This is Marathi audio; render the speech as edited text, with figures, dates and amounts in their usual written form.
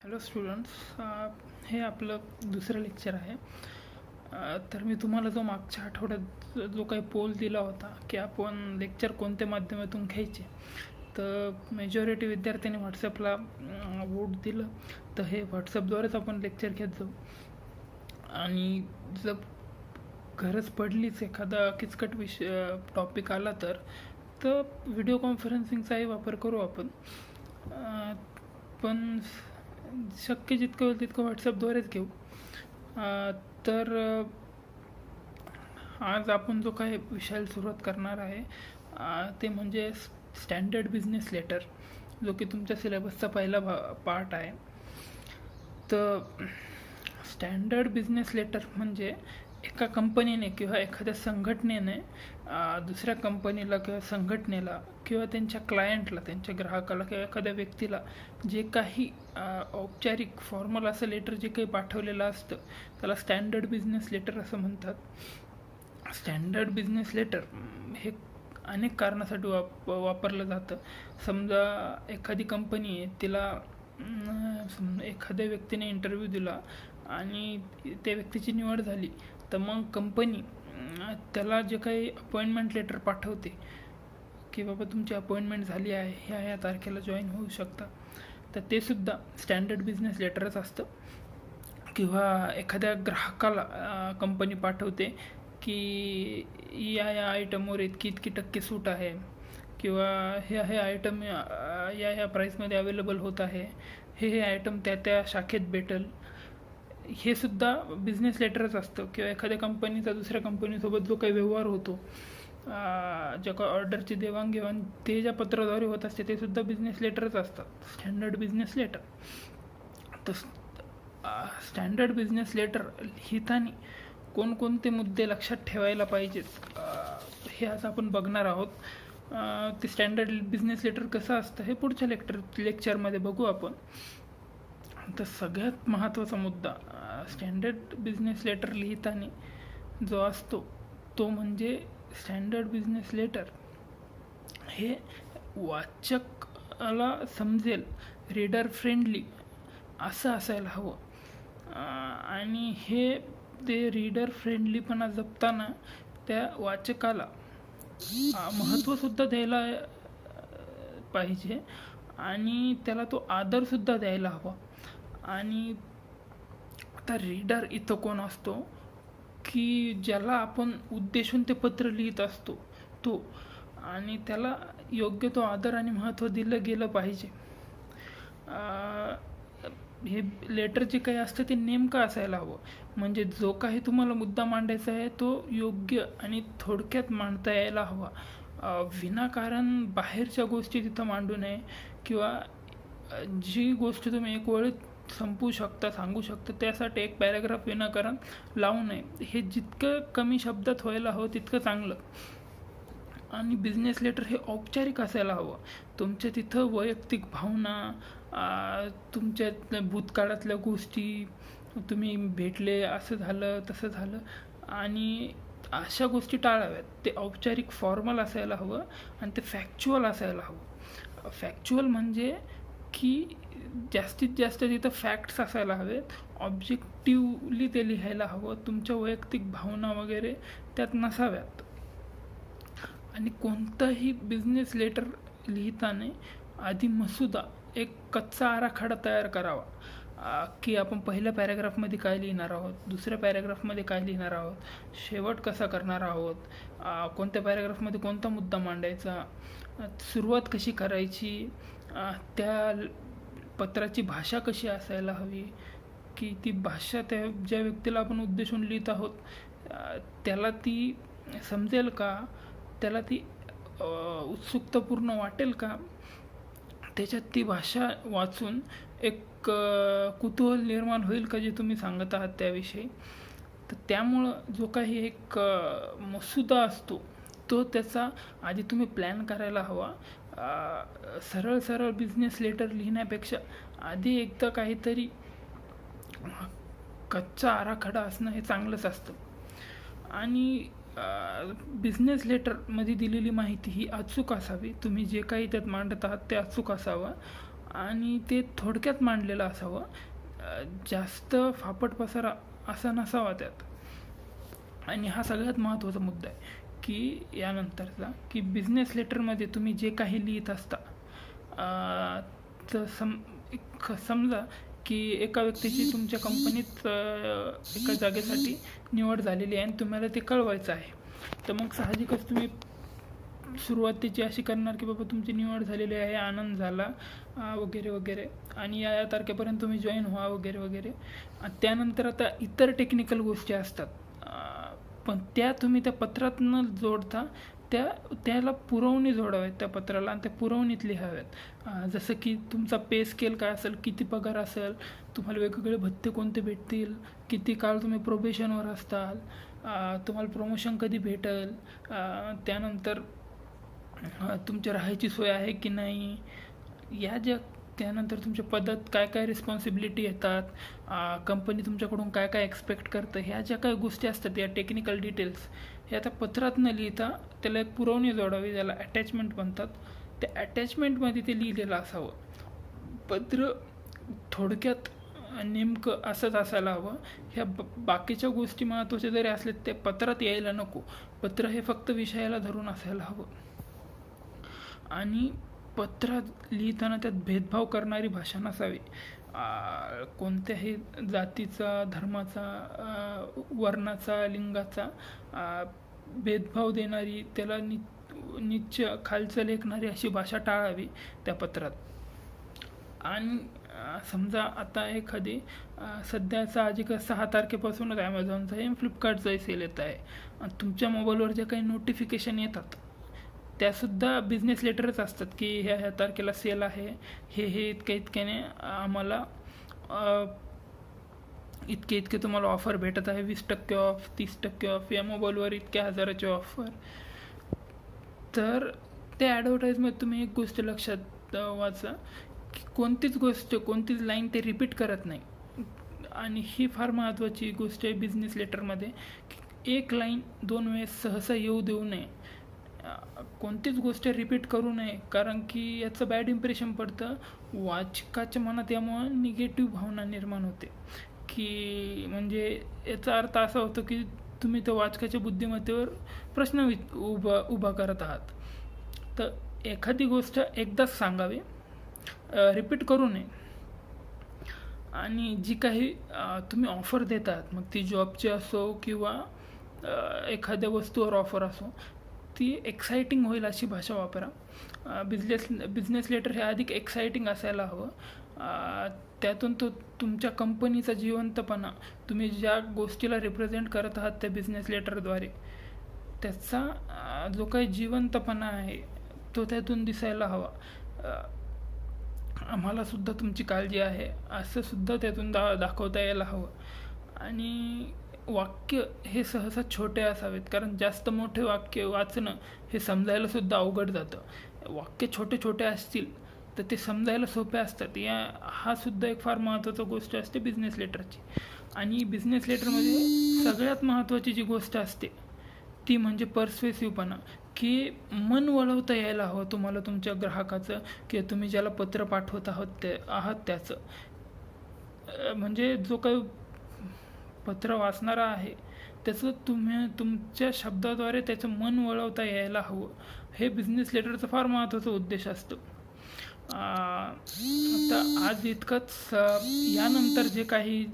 हॅलो स्टुडंट्स, हे आपलं दुसरं लेक्चर आहे. तर मी तुम्हाला जो मागच्या आठवड्यात जो काही पोल दिला होता की आपण लेक्चर कोणत्या माध्यमातून घ्यायचे, तर मेजॉरिटी विद्यार्थ्यांनी व्हॉट्सअपला वोट दिलं. तर हे व्हॉट्सअपद्वारेच आपण लेक्चर घेत जाऊ. आणि जर गरज पडलीच, एखादा किचकट टॉपिक आला तर व्हिडिओ कॉन्फरन्सिंगचाही वापर करू आपण. पण शक्य जितकं होईल तितकं व्हॉट्सअपद्वारेच घेऊ. तर आज आपण जो काही विषयाला सुरुवात करणार आहे ते म्हणजे स्टँडर्ड बिझनेस लेटर, जो की तुमच्या सिलेबसचा पहिला पार्ट आहे. तर स्टँडर्ड बिझनेस लेटर म्हणजे एका कंपनीने किंवा एखाद्या संघटनेने दुसऱ्या कंपनीला किंवा संघटनेला किंवा त्यांच्या क्लायंटला, त्यांच्या ग्राहकाला किंवा एखाद्या व्यक्तीला जे काही औपचारिक फॉर्मल असं लेटर जे काही पाठवलेलं असतं त्याला स्टँडर्ड बिझनेस लेटर असं म्हणतात. स्टँडर्ड बिझनेस लेटर हे अनेक कारणासाठी वापरलं जातं. समजा एखादी कंपनी आहे, तिला एखाद्या व्यक्तीने इंटरव्ह्यू दिला आणि त्या व्यक्तीची निवड झाली, तर मग कंपनी त्याला जे काही अपॉइंटमेंट लेटर पाठवते की बाबा तुमची अपॉइंटमेंट झाली आहे, ह्या तारखेला जॉईन होऊ शकता, तर ते सुद्धा स्टँडर्ड बिझनेस लेटरच असतं. किंवा एखाद्या ग्राहकाला कंपनी पाठवते की या आयटमवर इतकी टक्के सूट आहे, किंवा हे आयटम या प्राईसमध्ये अवेलेबल होत आहे, हे आयटम त्या शाखेत भेटेल. हे सुद्धा बिझनेस लेटरच असतं. किंवा एखाद्या कंपनीचा दुसऱ्या कंपनीसोबत जो काही व्यवहार होतो, ज्या काही ऑर्डरची देवाणघेवाण ते ज्या पत्राद्वारे होत असते, ते सुद्धा बिझनेस लेटरच असतात, स्टँडर्ड बिझनेस लेटर. तर स्टँडर्ड बिझनेस लेटर लिहिताना कोणकोणते मुद्दे लक्षात ठेवायला पाहिजेत हे आज आपण बघणार आहोत. ते स्टँडर्ड बिझनेस लेटर कसं असतं हे पुढच्या लेक्चरमध्ये बघू आपण. तर सगळ्यात महत्त्वाचा मुद्दा स्टँडर्ड बिझनेस लेटर लिहिताना जो असतो तो म्हणजे स्टँडर्ड बिझनेस लेटर हे वाचकाला समजेल, रीडर फ्रेंडली असं असायला हवं. आणि हे ते रीडर फ्रेंडलीपणा जपताना त्या वाचकाला महत्त्वसुद्धा द्यायला पाहिजे आणि त्याला तो आदरसुद्धा द्यायला हवा. आणि आता रीडर इथं कोण असतो की ज्याला आपण उद्देशून ते पत्र लिहित असतो तो, आणि त्याला योग्य तो आदर आणि महत्त्व दिलं गेलं पाहिजे. हे लेटर जे काही असतं ते नेमकं असायला हवं. म्हणजे जो काही तुम्हाला मुद्दा मांडायचा आहे तो योग्य आणि थोडक्यात मांडता यायला हवा. विनाकारण बाहेरच्या गोष्टी तिथं मांडू नये, किंवा जी गोष्ट तुम्ही एक वेळेत संपवू शकता, सांगू शकता, त्यासाठी एक पॅराग्राफ विनाकारण लावू नये. हे जितकं कमी शब्दात व्हायला हवं तितकं चांगलं. आणि बिझनेस लेटर हे औपचारिक असायला हवं. तुमच्या तिथं वैयक्तिक भावना, तुमच्या भूतकाळातल्या गोष्टी, तुम्ही भेटले, असं झालं तसं झालं, आणि अशा गोष्टी टाळाव्यात. ते औपचारिक फॉर्मल असायला हवं आणि ते फॅक्च्युअल असायला हवं. फॅक्च्युअल म्हणजे की जास्तीत जास्त तिथं फॅक्ट्स असायला हवेत, ऑब्जेक्टिव्हली ते लिहायला हवं. तुमच्या वैयक्तिक भावना वगैरे त्यात नसाव्यात. आणि कोणतंही बिझनेस लेटर लिहिताना आधी मसुदा, एक कच्चा आराखडा तयार करावा की आपण पहिल्या पॅराग्राफमध्ये काय लिहिणार आहोत, दुसऱ्या पॅराग्राफमध्ये काय लिहिणार आहोत, शेवट कसा करणार आहोत, कोणत्या पॅराग्राफमध्ये कोणता मुद्दा मांडायचा, सुरुवात कशी करायची, त्या पत्राची भाषा कशी असायला हवी, की ती भाषा त्या ज्या व्यक्तीला आपण उद्देशून लिहित आहोत त्याला ती समजेल का, त्याला ती उत्सुकतापूर्ण वाटेल का, त्याच्यात ती भाषा वाचून एक कुतूहल निर्माण होईल का जे तुम्ही सांगत आहात त्याविषयी. तर त्यामुळं जो काही एक मसुदा असतो तो त्याचा आधी तुम्ही प्लॅन करायला हवा. सरळ बिझनेस लेटर लिहिण्यापेक्षा आधी एकदा काहीतरी कच्चा आराखडा असणं हे चांगलंच असतं. आणि बिझनेस लेटरमध्ये दिलेली माहिती ही अचूक असावी. तुम्ही जे काही त्यात मांडत आहात ते अचूक असावं. आणि ते थोडक्यात मांडलेलं असावं. जास्त फापट पसारा असा नसावा त्यात. आणि हा सगळ्यात महत्त्वाचा मुद्दा आहे की यानंतरचा, की बिझनेस लेटरमध्ये तुम्ही जे काही लिहित असता, तर समजा की एका व्यक्तीची तुमच्या कंपनीत एका जागेसाठी निवड झालेली आहे आणि तुम्हाला ते कळवायचं आहे. तर मग साहजिकच तुम्ही सुरुवातीची अशी करणार की बाबा तुमची निवड झालेली आहे, आनंद झाला वगैरे वगैरे, आणि या या तारखेपर्यंत तुम्ही जॉईन व्हा वगैरे वगैरे. त्यानंतर आता इतर टेक्निकल गोष्टी असतात, पण त्या तुम्ही त्या पत्रात न जोडता त्याला पुरवणी जोडाव्यात त्या पत्राला, आणि त्या पुरवणीत लिहाव्यात. जसं की तुमचा पे स्केल काय असेल, किती पगार असेल, तुम्हाला वेगवेगळे भत्ते कोणते भेटतील, किती काळ तुम्ही प्रोबेशनवर असताल, तुम्हाला प्रमोशन कधी भेटेल, त्यानंतर तुमच्या राहायची सोय आहे की नाही, त्यानंतर तुमच्या पदात काय काय रिस्पॉन्सिबिलिटी येतात, कंपनी तुमच्याकडून काय काय एक्सपेक्ट करतं, ह्या ज्या काही गोष्टी असतात या टेक्निकल डिटेल्स, हे आता पत्रात न लिहिता त्याला एक पुरवणी जोडावी, ज्याला अटॅचमेंट म्हणतात. त्या अटॅचमेंटमध्ये ते लिहिलेलं असावं. पत्र थोडक्यात नेमकं असंच असायला हवं. ह्या बाकीच्या गोष्टी महत्त्वाच्या जरी असल्या ते पत्रात यायला नको. पत्र हे फक्त विषयाला धरून असायला हवं. आणि पत्रात लिहिताना त्यात भेदभाव करणारी भाषा नसावी. कोणत्याही जातीचा, धर्माचा, वर्णाचा, लिंगाचा भेदभाव देणारी, त्याला नीच खालचं लेखणारी अशी भाषा टाळावी त्या पत्रात. आणि समजा आता एखादी सध्या साहजिकच 6 तारखेपासूनच ॲमेझॉनचं आहे, फ्लिपकार्टचं सेल येत आहे, आणि तुमच्या मोबाईलवर ज्या काही नोटिफिकेशन येतात त्यासुद्धा बिझनेस लेटरच असतात की ह्या तारखेला सेल आहे, हे इतक्याने आम्हाला इतके तुम्हाला ऑफर भेटत आहे, 20% ऑफ, 30% ऑफ, या मोबाईलवर इतक्या हजाराची ऑफर. तर त्या ॲडव्हर्टाईजमध्ये तुम्ही एक गोष्ट लक्षात वाचा की कोणतीच लाईन ते रिपीट करत नाही. आणि ही फार महत्त्वाची गोष्ट आहे बिझनेस लेटरमध्ये, की एक लाईन 2 वेळेस सहसा येऊ देऊ नये. कोणतीच गोष्ट रिपीट करू नये, कारण की याचं बॅड इम्प्रेशन पडतं वाचकाच्या मनात. यामुळं निगेटिव्ह भावना निर्माण होते, की म्हणजे याचा अर्थ असा होतो की तुम्ही त्या वाचकाच्या बुद्धिमत्तेवर प्रश्न उभा करत आहात. तर एखादी गोष्ट एकदाच सांगावी, रिपीट करू नये. आणि जी काही तुम्ही ऑफर देतात, मग ती जॉबची असो किंवा एखाद्या वस्तूवर ऑफर असो, ती एक्साइटिंग होईल अशी भाषा वापरा. बिझनेस लेटर हे अधिक एक्साइटिंग असायला हवं. त्यातून तुमच्या कंपनीचा जिवंतपणा, तुम्ही ज्या गोष्टीला रिप्रेझेंट करत आहात त्या बिझनेस लेटरद्वारे, त्याचा जो काही जिवंतपणा आहे तो त्यातून दिसायला हवा. आम्हालासुद्धा तुमची काळजी आहे असं सुद्धा त्यातून दाखवता यायला हवं. आणि वाक्य हे सहसा छोटे असावेत, कारण जास्त मोठे वाक्य वाचणं हे समजायला सुद्धा अवघड जातं. वाक्य छोटे छोटे असतील तर ते समजायला सोपे असतात. हा सुद्धा एक फार महत्त्वाचा गोष्ट असते बिझनेस लेटरची. आणि बिझनेस लेटरमध्ये सगळ्यात महत्त्वाची जी गोष्ट असते ती म्हणजे पर्स्वेसिव्हपणा, की मन वळवता यायला हवं तुम्हाला तुमच्या ग्राहकाचं, किंवा तुम्ही ज्याला पत्र पाठवत आहात त्याचं. म्हणजे जो काही पत्र वाचणारा आहे त्याचं तुमच्या शब्दाद्वारे त्याचं मन वळवता यायला हवं. हे बिझनेस लेटरचा फार महत्त्वाचा उद्देश असतो. आता आज इतकंच. यानंतर जे काही